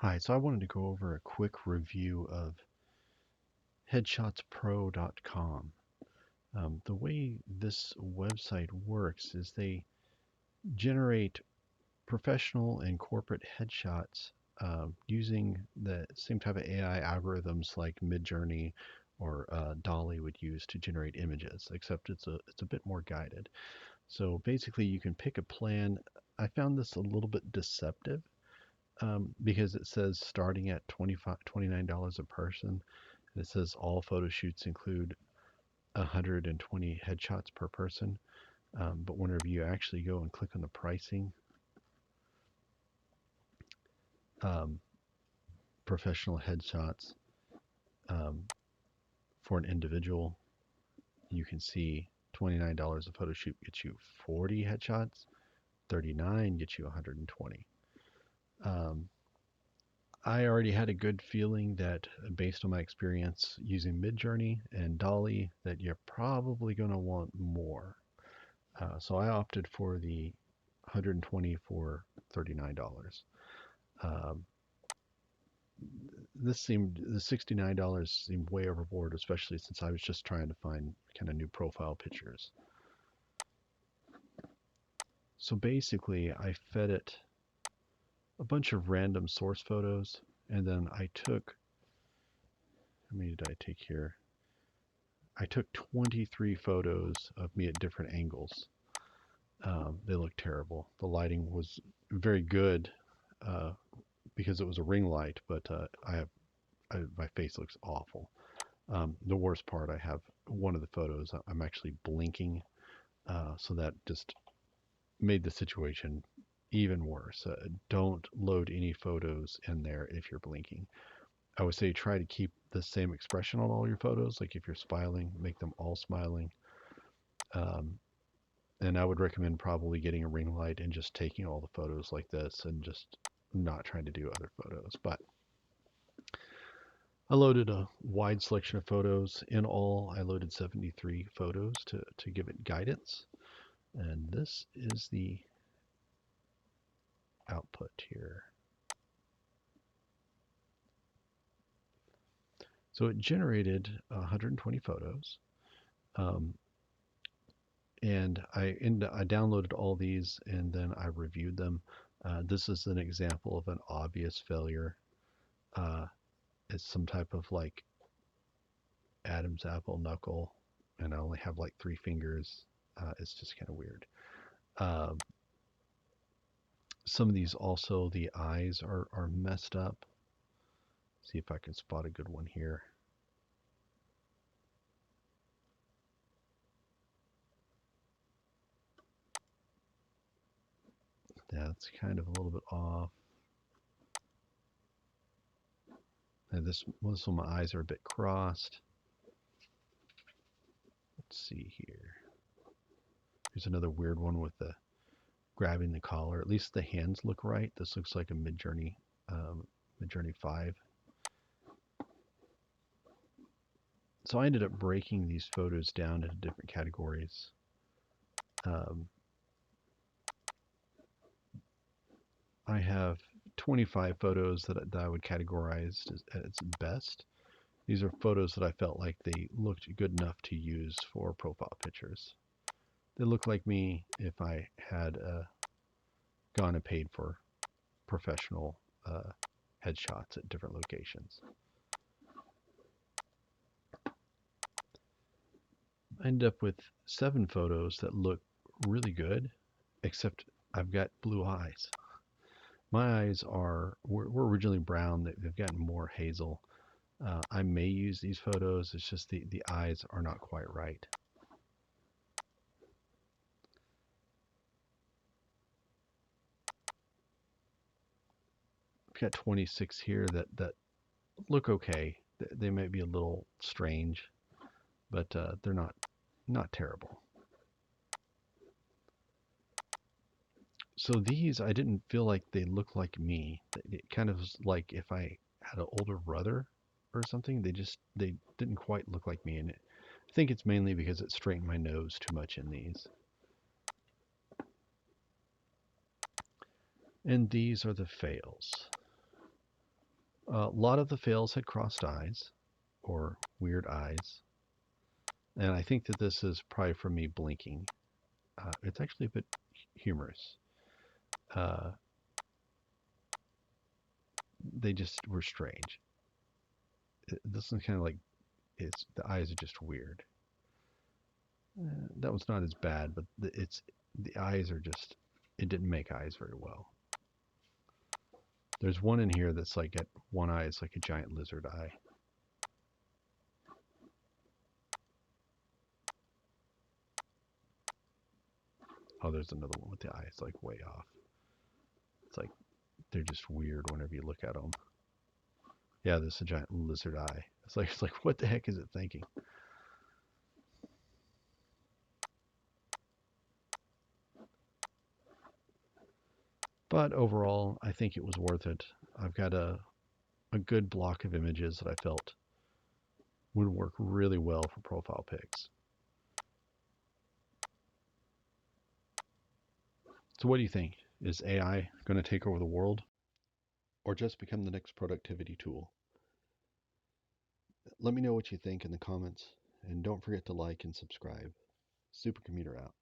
Hi, so I wanted to go over a quick review of HeadshotPro.com. The way this website works is they generate professional and corporate headshots using the same type of AI algorithms like Midjourney or Dolly would use to generate images, except it's a bit more guided. So basically, you can pick a plan. I found this a little bit deceptive because it says starting at $29 a person. And it says all photo shoots include 120 headshots per person. But whenever you actually go and click on the pricing, um, professional headshots um, for an individual, you can see $29 a photo shoot gets you 40 headshots, 39 gets you 120. I already had a good feeling that based on my experience using Midjourney and Dolly that you're probably going to want more. So I opted for the 120 for $39. Um, the $69 seemed way overboard, especially since I was just trying to find kind of new profile pictures. So basically, I fed it a bunch of random source photos, and then I took, how many did I take here? I took 23 photos of me at different angles. They looked terrible. The lighting was very good uh, because it was a ring light, but my face looks awful. The worst part, I have one of the photos, I'm actually blinking, so that just made the situation even worse. Don't load any photos in there if you're blinking. I would say try to keep the same expression on all your photos. Like if you're smiling, make them all smiling. Um, and I would recommend probably getting a ring light and just taking all the photos like this and just not trying to do other photos. But I loaded a wide selection of photos. In all, I loaded 73 photos to give it guidance. And this is the output here. So it generated 120 photos. Um, and I downloaded all these and then I reviewed them. This is an example of an obvious failure. It's some type of like Adam's apple knuckle, and I only have like 3 fingers. It's just kind of weird. Um, some of these also, the eyes are messed up. See if I can spot a good one here. That's kind of a little bit off. And this one, my eyes are a bit crossed. Let's see here. Here's another weird one with the grabbing the collar. At least the hands look right. This looks like a Midjourney 5. So I ended up breaking these photos down into different categories. I have 25 photos that I would categorize as best. These are photos that I felt like they looked good enough to use for profile pictures. They look like me if I had gone and paid for professional headshots at different locations. I end up with 7 photos that look really good, except I've got blue eyes. My eyes were originally brown. They've gotten more hazel. I may use these photos. It's just the eyes are not quite right. I've got 26 here that look okay. They might be a little strange, but they're not terrible. So these, I didn't feel like they look like me. It kind of was like if I had an older brother or something. They didn't quite look like me, and I think it's mainly because it straightened my nose too much in these. And these are the fails. A lot of the fails had crossed eyes or weird eyes. And I think that this is probably from me blinking. It's actually a bit humorous. Uh, they just were strange. This is kind of like the eyes are just weird. That one's not as bad, but the eyes are just, it didn't make eyes very well. There's one in here that's like at one eye is like a giant lizard eye. Oh, there's another one with the eyes like way off. It's like they're just weird whenever you look at them. Yeah, this is a giant lizard eye. It's like what the heck is it thinking? But overall, I think it was worth it. I've got a good block of images that I felt would work really well for profile pics. So what do you think? Is AI going to take over the world or just become the next productivity tool? Let me know what you think in the comments, and don't forget to like and subscribe. Supercommuter out.